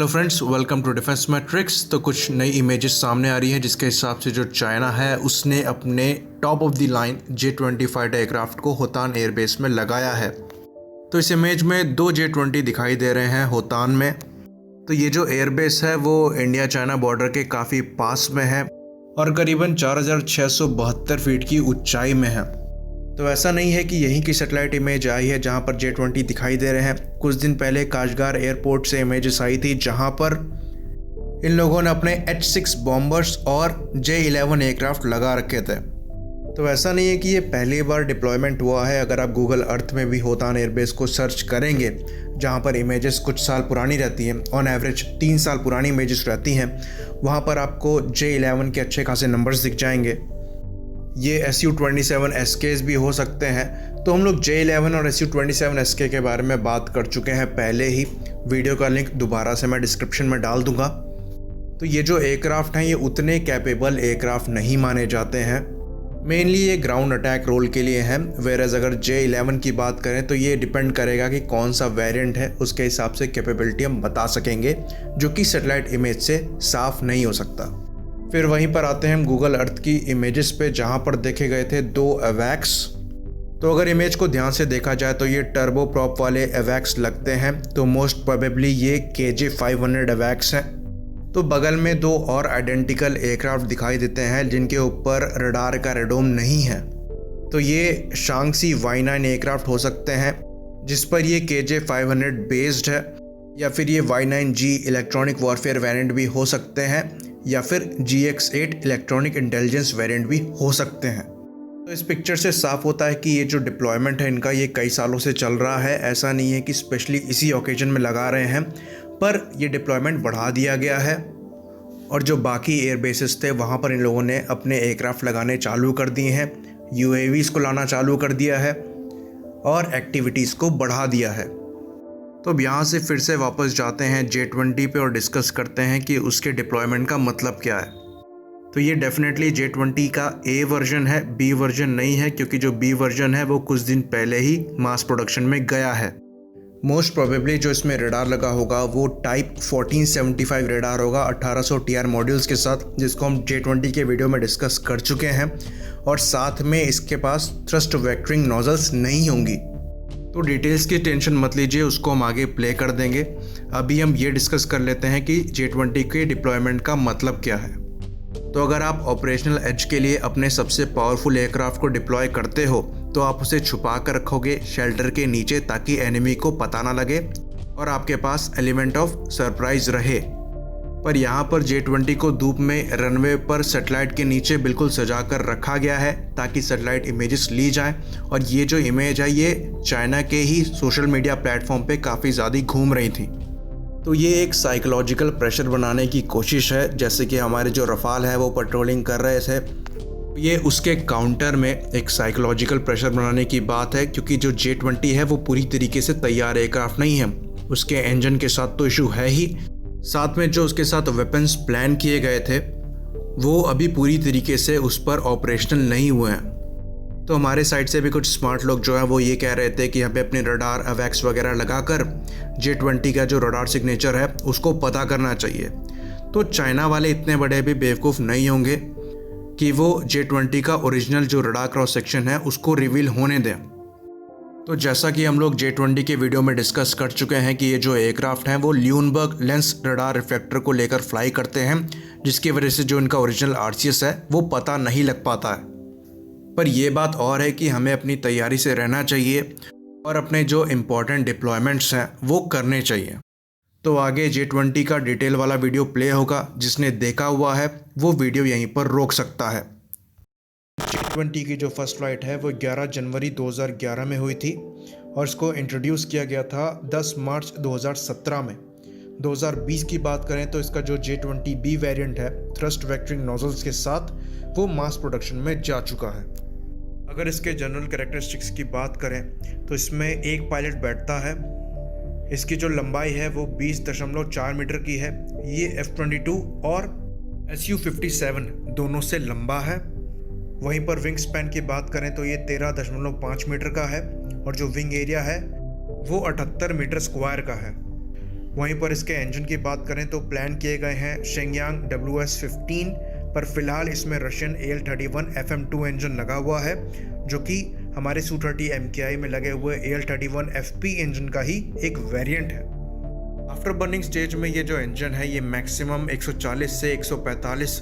Hello friends, welcome to defence matrix. तो कुछ नई इमेजेस सामने आ रही हैं जिसके हिसाब से जो चाइना है उसने अपने top of the line J-20 fighter aircraft को होतान एयरबेस में लगाया है। तो इस इमेज में दो J-20 दिखाई दे रहे हैं होतान में। तो ये जो एयरबेस है वो इंडिया चाइना बॉर्डर के काफ़ी पास में है और करीबन 4672 फीट की ऊंचाई में है। तो ऐसा नहीं है कि यहीं की सैटेलाइट इमेज आई है जहां पर J-20 दिखाई दे रहे हैं। कुछ दिन पहले काशगार एयरपोर्ट से इमेजेस आई थी जहां पर इन लोगों ने अपने H-6 बॉम्बर्स और J-11 एयरक्राफ्ट लगा रखे थे। तो ऐसा नहीं है कि ये पहली बार डिप्लॉयमेंट हुआ है। अगर आप गूगल अर्थ में भी होतान एयरबेस को सर्च करेंगे जहां पर इमेजेस कुछ साल पुरानी रहती हैं, ऑन एवरेज 3 साल पुरानी इमेजेस रहती हैं, वहां पर आपको J-11 के अच्छे खासे नंबर्स दिख जाएंगे। ये Su-27 SKs भी हो सकते हैं। तो हम लोग J-11 और Su-27 SK के बारे में बात कर चुके हैं पहले ही। वीडियो का लिंक दोबारा से मैं डिस्क्रिप्शन में डाल दूंगा। तो ये जो एयरक्राफ्ट हैं ये उतने कैपेबल एयरक्राफ्ट नहीं माने जाते हैं। मेनली ये ग्राउंड अटैक रोल के लिए हैं। वेयरएज अगर J-11 की बात करें तो ये डिपेंड करेगा कि कौन सा वेरिएंट है, उसके हिसाब से कैपेबिलिटी हम बता सकेंगे, जो कि सैटेलाइट इमेज से साफ नहीं हो सकता। फिर वहीं पर आते हैं हम गूगल अर्थ की इमेजेस पे जहां पर देखे गए थे 2 एवैक्स। तो अगर इमेज को ध्यान से देखा जाए तो ये टर्बो प्रॉप वाले एवैक्स लगते हैं। तो मोस्ट प्रोबेबली ये KJ-500 एवैक्स हैं। तो बगल में 2 और आइडेंटिकल एयरक्राफ्ट दिखाई देते हैं जिनके ऊपर रडार का रेडोम नहीं है। तो ये शांगसी Y-9 एयरक्राफ्ट हो सकते हैं जिस पर ये KJ-500 बेस्ड है, या फिर ये Y-9G इलेक्ट्रॉनिक वॉरफेयर वेरिएंट भी हो सकते हैं, या फिर GX-8 इलेक्ट्रॉनिक इंटेलिजेंस वेरिएंट भी हो सकते हैं। तो इस पिक्चर से साफ होता है कि ये जो डिप्लॉयमेंट है इनका ये कई सालों से चल रहा है। ऐसा नहीं है कि स्पेशली इसी ओकेजन में लगा रहे हैं, पर ये डिप्लॉयमेंट बढ़ा दिया गया है। और जो बाकी एयरबेसेस थे वहाँ पर इन लोगों ने अपने एयरक्राफ्ट लगाने चालू कर दिए हैं, UAVs को लाना चालू कर दिया है और एक्टिविटीज़ को बढ़ा दिया है। तो अब यहाँ से फिर से वापस जाते हैं J-20 पे और डिस्कस करते हैं कि उसके डिप्लॉयमेंट का मतलब क्या है। तो ये डेफिनेटली J-20 का A वर्जन है, B वर्जन नहीं है, क्योंकि जो B वर्जन है वो कुछ दिन पहले ही मास प्रोडक्शन में गया है। मोस्ट प्रोबेबली जो इसमें रेडार लगा होगा वो टाइप 1475 रेडार होगा 1800 TR मॉड्यूल्स के साथ, जिसको हम J-20 के वीडियो में डिस्कस कर चुके हैं। और साथ में इसके पास थ्रस्ट वेक्टरिंग नोजल्स नहीं होंगी। तो डिटेल्स की टेंशन मत लीजिए, उसको हम आगे प्ले कर देंगे। अभी हम ये डिस्कस कर लेते हैं कि J-20 के डिप्लॉयमेंट का मतलब क्या है। तो अगर आप ऑपरेशनल एज के लिए अपने सबसे पावरफुल एयरक्राफ्ट को डिप्लॉय करते हो तो आप उसे छुपा कर रखोगे शेल्टर के नीचे, ताकि एनिमी को पता ना लगे और आपके पास एलिमेंट ऑफ सरप्राइज रहे। पर यहाँ पर J-20 को धूप में रनवे पर सैटेलाइट के नीचे बिल्कुल सजा कर रखा गया है ताकि सैटेलाइट इमेजेस ली जाएं। और ये जो इमेज है ये चाइना के ही सोशल मीडिया प्लेटफॉर्म पे काफ़ी ज़्यादा घूम रही थी। तो ये एक साइकोलॉजिकल प्रेशर बनाने की कोशिश है, जैसे कि हमारे जो रफाल है वो पेट्रोलिंग कर रहे थे। ये उसके काउंटर में एक साइकोलॉजिकल प्रेशर बनाने की बात है, क्योंकि जो J-20 है वो पूरी तरीके से तैयार एयरक्राफ्ट नहीं है। उसके इंजन के साथ तो इशू है ही, साथ में जो उसके साथ वेपन्स प्लान किए गए थे वो अभी पूरी तरीके से उस पर ऑपरेशनल नहीं हुए हैं। तो हमारे साइड से भी कुछ स्मार्ट लोग जो है वो ये कह रहे थे कि हमें अपने रडार अवैक्स वगैरह लगाकर J-20 का जो रडार सिग्नेचर है उसको पता करना चाहिए। तो चाइना वाले इतने बड़े भी बेवकूफ़ नहीं होंगे कि वो J-20 का ओरिजिनल जो रडार क्रॉस सेक्शन है उसको रिवील होने दें। तो जैसा कि हम लोग J-20 के वीडियो में डिस्कस कर चुके हैं कि ये जो एयरक्राफ्ट हैं वो ल्यूनबर्ग लेंस रडार रिफ्लेक्टर को लेकर फ्लाई करते हैं, जिसकी वजह से जो इनका ओरिजिनल RCS है वो पता नहीं लग पाता है। पर यह बात और है कि हमें अपनी तैयारी से रहना चाहिए और अपने जो इम्पोर्टेंट डिप्लॉयमेंट्स हैं वो करने चाहिए। तो आगे J-20 का डिटेल वाला वीडियो प्ले होगा, जिसने देखा हुआ है वो वीडियो यहीं पर रोक सकता है। J-20 की जो फर्स्ट फ्लाइट है वो 11 जनवरी 2011 में हुई थी और इसको इंट्रोड्यूस किया गया था 10 मार्च 2017 में। 2020 की बात करें तो इसका जो J-20B वेरिएंट है थ्रस्ट वेक्टरिंग नोजल्स के साथ वो मास प्रोडक्शन में जा चुका है। अगर इसके जनरल कैरेक्टरिस्टिक्स की बात करें तो इसमें एक पायलट बैठता है। इसकी जो लंबाई है वो 20.4 मीटर की है। ये F-22 और Su-57 दोनों से लंबा है। वहीं पर विंग स्पैन की बात करें तो ये 13.5 मीटर का है और जो विंग एरिया है वो 78 मीटर स्क्वायर का है। वहीं पर इसके इंजन की बात करें तो प्लान किए गए हैं शेंगयांग WS-15, पर फिलहाल इसमें रशियन AL-31 FM2 इंजन लगा हुआ है, जो कि हमारे Su-30 MKI में लगे हुए AL-31 FP इंजन का ही एक वेरिएंट है। आफ्टर बर्निंग स्टेज में ये जो इंजन है ये मैक्सिमम 140 से 145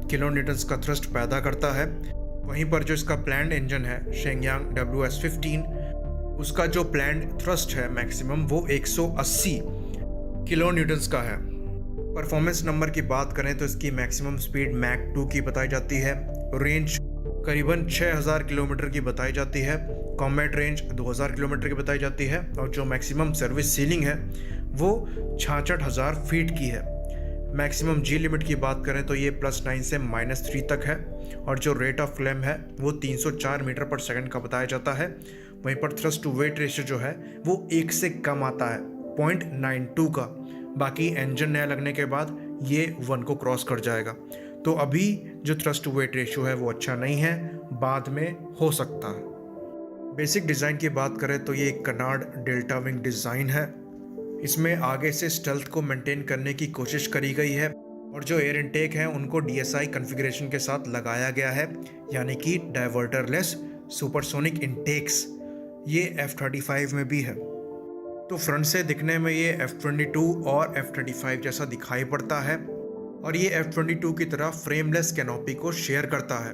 किलोन्यूटन्स का थ्रस्ट पैदा करता है। वहीं पर जो इसका प्लान्ड इंजन है शेंगयांग WS-15, उसका जो प्लान्ड थ्रस्ट है मैक्सिमम वो 180 किलोन्यूटन्स का है। परफॉर्मेंस नंबर की बात करें तो इसकी मैक्सिमम स्पीड मैक 2 की बताई जाती है, रेंज करीबन 6000 किलोमीटर की बताई जाती है, कॉम्बैट रेंज 2000 किलोमीटर की बताई जाती है, और जो मैक्सिमम सर्विस सीलिंग है वो 66,000 फीट की है। मैक्सिमम जी लिमिट की बात करें तो ये +9 से -3 तक है, और जो रेट ऑफ क्लेम है वो 304 मीटर पर सेकंड का बताया जाता है। वहीं पर थ्रस्ट टू वेट रेशियो जो है वो 1 से कम आता है, 0.92 का। बाकी इंजन नया लगने के बाद ये 1 को क्रॉस कर जाएगा। तो अभी जो थ्रस्ट टू वेट रेशियो है वो अच्छा नहीं है, बाद में हो सकता है। बेसिक डिज़ाइन की बात करें तो ये एक कनार्ड डेल्टा विंग डिज़ाइन है। इसमें आगे से स्टेल्थ को मेंटेन करने की कोशिश करी गई है, और जो एयर इनटेक है उनको DSI कॉन्फ़िगरेशन के साथ लगाया गया है, यानी कि डाइवर्टरलेस सुपरसोनिक इनटेक्स। ये F-35 में भी है। तो फ्रंट से दिखने में ये F-22 और F-35 जैसा दिखाई पड़ता है, और ये F-22 की तरह फ्रेमलेस कैनोपी को शेयर करता है।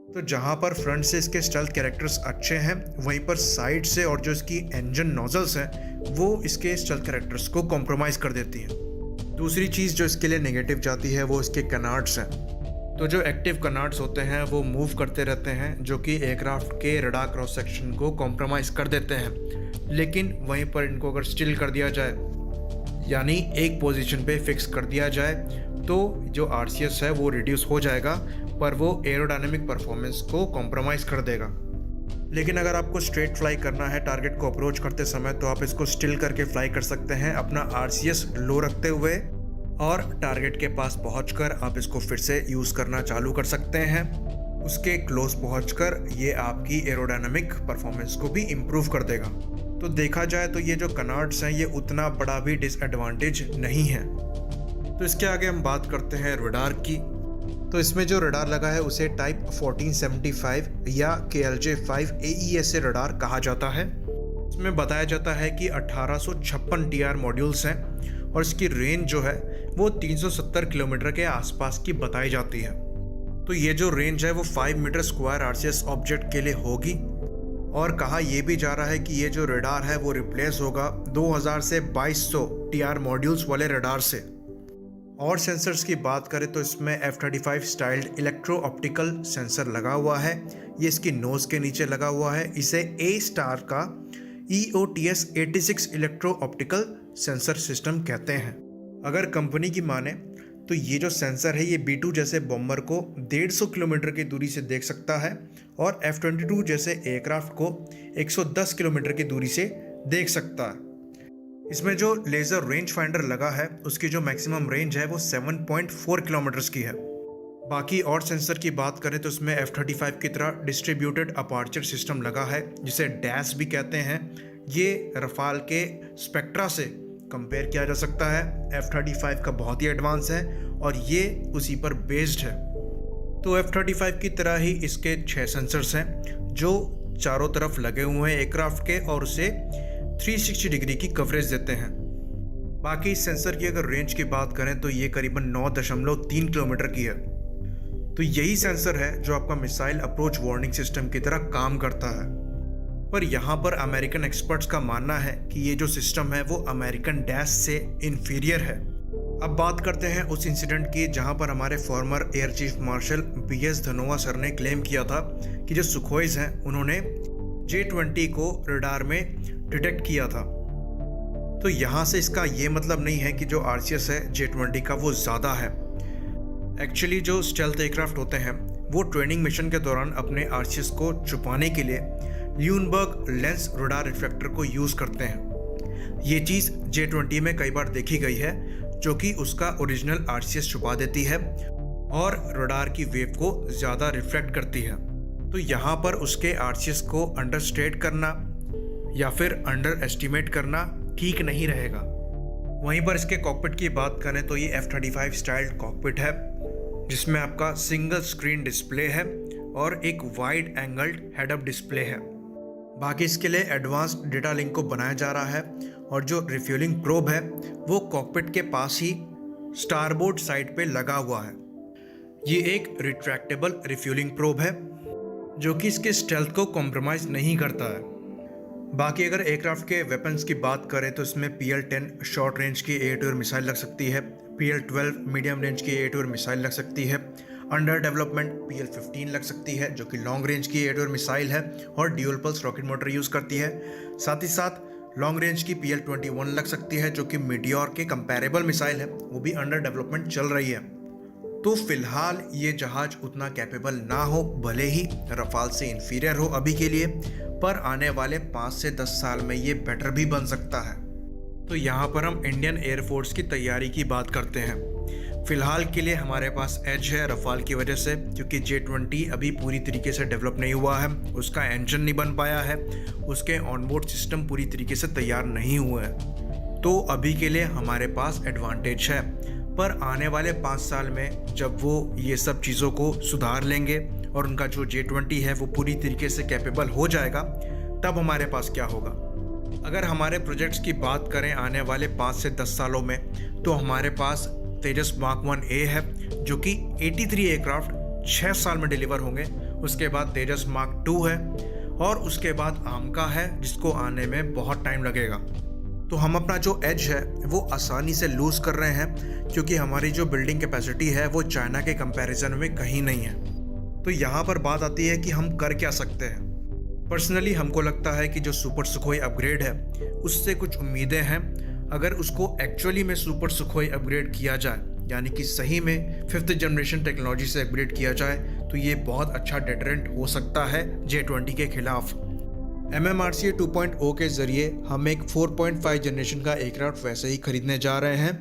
तो जहाँ पर फ्रंट से इसके स्टेल्थ कैरेक्टर्स अच्छे हैं, वहीं पर साइड से और जो इसकी इंजन नोजल्स हैं वो इसके स्टेल्थ कैरेक्टर्स को कॉम्प्रोमाइज़ कर देती हैं। दूसरी चीज़ जो इसके लिए नेगेटिव जाती है वो इसके कनार्ड्स हैं। तो जो एक्टिव कनार्ड्स होते हैं वो मूव करते रहते हैं, जो कि एयरक्राफ्ट के रडार क्रॉस सेक्शन को कॉम्प्रोमाइज़ कर देते हैं। लेकिन वहीं पर इनको अगर स्टिल कर दिया जाए, यानी एक पोजीशन पे फिक्स कर दिया जाए, तो जो RCS है वो रिड्यूस हो जाएगा, पर वो एरोडायनेमिक परफॉर्मेंस को कॉम्प्रोमाइज़ कर देगा। लेकिन अगर आपको स्ट्रेट फ्लाई करना है टारगेट को अप्रोच करते समय, तो आप इसको स्टिल करके फ्लाई कर सकते हैं अपना RCS लो रखते हुए, और टारगेट के पास पहुंचकर आप इसको फिर से यूज़ करना चालू कर सकते हैं। उसके क्लोज पहुंचकर ये आपकी एरोडायनामिक परफॉर्मेंस को भी इम्प्रूव कर देगा। तो देखा जाए तो ये जो कनार्ड्स हैं ये उतना बड़ा भी डिसएडवांटेज नहीं है। तो इसके आगे हम बात करते हैं रडार की। तो इसमें जो रडार लगा है उसे टाइप 1475 या KLJ-5 AESA रडार कहा जाता है। इसमें बताया जाता है कि 1856 TR मॉड्यूल्स हैं, और इसकी रेंज जो है वो 370 किलोमीटर के आसपास की बताई जाती है। तो ये जो रेंज है वो 5 मीटर स्क्वायर RCS ऑब्जेक्ट के लिए होगी, और कहा यह भी जा रहा है कि ये जो रडार है वो रिप्लेस होगा 2000 से 2200 TR मॉड्यूल्स वाले रडार से। और सेंसर्स की बात करें तो इसमें F-35 styled electro optical sensor लगा हुआ है। ये इसकी नोज़ के नीचे लगा हुआ है। इसे A-स्टार का EOTS 86 electro optical sensor system कहते हैं। अगर कंपनी की माने तो ये जो सेंसर है ये B-2 जैसे बॉम्बर को 150 किलोमीटर की दूरी से देख सकता है, और F-22 जैसे एयरक्राफ्ट को 110 किलोमीटर की दूरी से देख सकता है। इसमें जो लेज़र रेंज फाइंडर लगा है उसकी जो मैक्सिमम रेंज है वो 7.4 किलोमीटर्स की है। बाकी और सेंसर की बात करें तो इसमें F-35 की तरह डिस्ट्रीब्यूटेड अपार्चर सिस्टम लगा है, जिसे डैश भी कहते हैं। ये रफाल के स्पेक्ट्रा से कंपेयर किया जा सकता है। F-35 का बहुत ही एडवांस है और ये उसी पर बेस्ड है। तो F-35 की तरह ही इसके 6 सेंसर्स हैं जो चारों तरफ लगे हुए हैं एयरक्राफ्ट के, और उसे 360 डिग्री की कवरेज देते हैं। बाकी इस सेंसर की अगर रेंज की बात करें तो ये करीबन 9.3 किलोमीटर की है। तो यही सेंसर है जो आपका मिसाइल अप्रोच वार्निंग सिस्टम की तरह काम करता है। पर यहाँ पर अमेरिकन एक्सपर्ट्स का मानना है कि ये जो सिस्टम है वो अमेरिकन डैश से इन्फीरियर है। अब बात करते हैं उस इंसिडेंट की जहाँ पर हमारे farmer air chief marshal BS Dhanoa sir ने क्लेम किया था कि जो सुखोइज हैं उन्होंने J-20 को रडार में डिटेक्ट किया था। तो यहाँ से इसका ये मतलब नहीं है कि जो RCS है J-20 का वो ज़्यादा है। एक्चुअली जो स्टेल्थ एयरक्राफ्ट होते हैं वो ट्रेनिंग मिशन के दौरान अपने RCS को छुपाने के लिए ल्यूनबर्ग लेंस रडार रिफ्लेक्टर को यूज़ करते हैं। ये चीज़ J-20 में कई बार देखी गई है, जो कि उसका ओरिजिनल RCS छुपा देती है और रडार की वेव को ज़्यादा रिफ्लेक्ट करती है। तो यहाँ पर उसके RCS को अंडरस्टेट करना या फिर अंडर एस्टिमेट करना ठीक नहीं रहेगा। वहीं पर इसके कॉकपिट की बात करें तो ये F-35 स्टाइल कॉकपिट है, जिसमें आपका सिंगल स्क्रीन डिस्प्ले है और एक wide angled head up display है। बाकी इसके लिए एडवांस्ड डेटा लिंक को बनाया जा रहा है और जो रिफ्यूलिंग प्रोब है वो कॉकपिट के पास ही स्टारबोर्ड साइड पे लगा हुआ है। ये एक रिट्रैक्टेबल रिफ्यूलिंग प्रोब है जो कि इसके स्टेल्थ को कॉम्प्रोमाइज़ नहीं करता है। बाकी अगर एयरक्राफ्ट के वेपन्स की बात करें तो इसमें PL-10 शॉर्ट रेंज की एयर टू एयर मिसाइल लग सकती है, PL-12 मीडियम रेंज की एयर टू एयर मिसाइल लग सकती है, अंडर डेवलपमेंट PL-15 लग सकती है जो कि लॉन्ग रेंज की एयर टू एयर मिसाइल है और dual pulse rocket motor use करती है। साथ ही साथ लॉन्ग रेंज की PL-21 लग सकती है जो कि मीटियोर के कंपैरेबल मिसाइल है, वो भी अंडर डेवलपमेंट चल रही है। तो फिलहाल ये जहाज उतना कैपेबल ना हो, भले ही रफाल से इन्फीरियर हो अभी के लिए, पर आने वाले 5 से 10 साल में ये बेटर भी बन सकता है। तो यहाँ पर हम इंडियन एयरफोर्स की तैयारी की बात करते हैं। फिलहाल के लिए हमारे पास एज है रफाल की वजह से, क्योंकि J-20 अभी पूरी तरीके से डेवलप नहीं हुआ है, उसका इंजन नहीं बन पाया है, उसके ऑनबोर्ड सिस्टम पूरी तरीके से तैयार नहीं हुए हैं। तो अभी के लिए हमारे पास एडवांटेज है, पर आने वाले 5 साल में जब वो ये सब चीज़ों को सुधार लेंगे और उनका जो J-20 है वो पूरी तरीके से कैपेबल हो जाएगा, तब हमारे पास क्या होगा। अगर हमारे प्रोजेक्ट्स की बात करें आने वाले 5 से 10 सालों में, तो हमारे पास तेजस मार्क 1A है जो कि 83 एयरक्राफ्ट 6 साल में डिलीवर होंगे। उसके बाद तेजस मार्क 2 है और उसके बाद आमका है जिसको आने में बहुत टाइम लगेगा। तो हम अपना जो एज है वो आसानी से लूज़ कर रहे हैं, क्योंकि हमारी जो बिल्डिंग कैपेसिटी है वो चाइना के कंपैरिजन में कहीं नहीं है। तो यहाँ पर बात आती है कि हम कर क्या सकते हैं। पर्सनली हमको लगता है कि जो सुपर सुखोई अपग्रेड है उससे कुछ उम्मीदें हैं। अगर उसको एक्चुअली में सुपर सुखोई अपग्रेड किया जाए, यानी कि सही में 5th जनरेशन टेक्नोलॉजी से अपग्रेड किया जाए, तो ये बहुत अच्छा डेटरेंट हो सकता है J-20 के खिलाफ। MMRCA 2.0 के ज़रिए हम एक 4.5 जनरेशन का एयरक्राफ्ट वैसे ही खरीदने जा रहे हैं,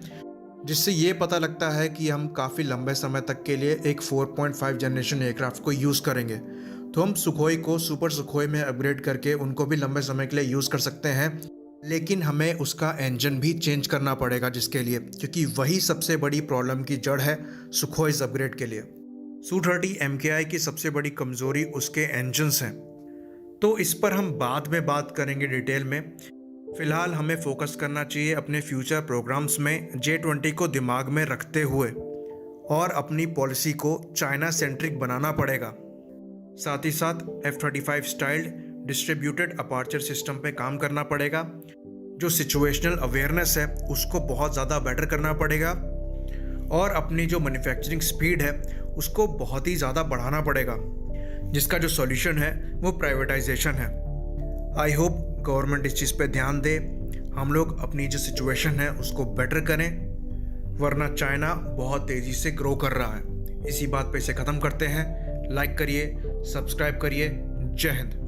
जिससे ये पता लगता है कि हम काफ़ी लंबे समय तक के लिए एक 4.5 जनरेशन एयरक्राफ्ट को यूज़ करेंगे। तो हम सुखोई को सुपर सुखोई में अपग्रेड करके उनको भी लंबे समय के लिए यूज़ कर सकते हैं, लेकिन हमें उसका इंजन भी चेंज करना पड़ेगा जिसके लिए, क्योंकि वही सबसे बड़ी प्रॉब्लम की जड़ है सुखोईस अपग्रेड के लिए। Su-30 MKI की सबसे बड़ी कमज़ोरी उसके इंजन्स हैं, तो इस पर हम बाद में बात करेंगे डिटेल में। फ़िलहाल हमें फोकस करना चाहिए अपने फ्यूचर प्रोग्राम्स में J-20 को दिमाग में रखते हुए, और अपनी पॉलिसी को चाइना सेंट्रिक बनाना पड़ेगा। साथ ही साथ F-35 style distributed aperture system पे काम करना पड़ेगा। जो सिचुएशनल अवेयरनेस है उसको बहुत ज़्यादा बेटर करना पड़ेगा, और अपनी जो मैन्युफैक्चरिंग स्पीड है उसको बहुत ही ज़्यादा बढ़ाना पड़ेगा, जिसका जो सॉल्यूशन है वो प्राइवेटाइजेशन है। आई होप गवर्नमेंट इस चीज़ पे ध्यान दे, हम लोग अपनी जो सिचुएशन है उसको बेटर करें, वरना चाइना बहुत तेज़ी से ग्रो कर रहा है। इसी बात पे इसे ख़त्म करते हैं। लाइक करिए, सब्सक्राइब करिए। जय हिंद।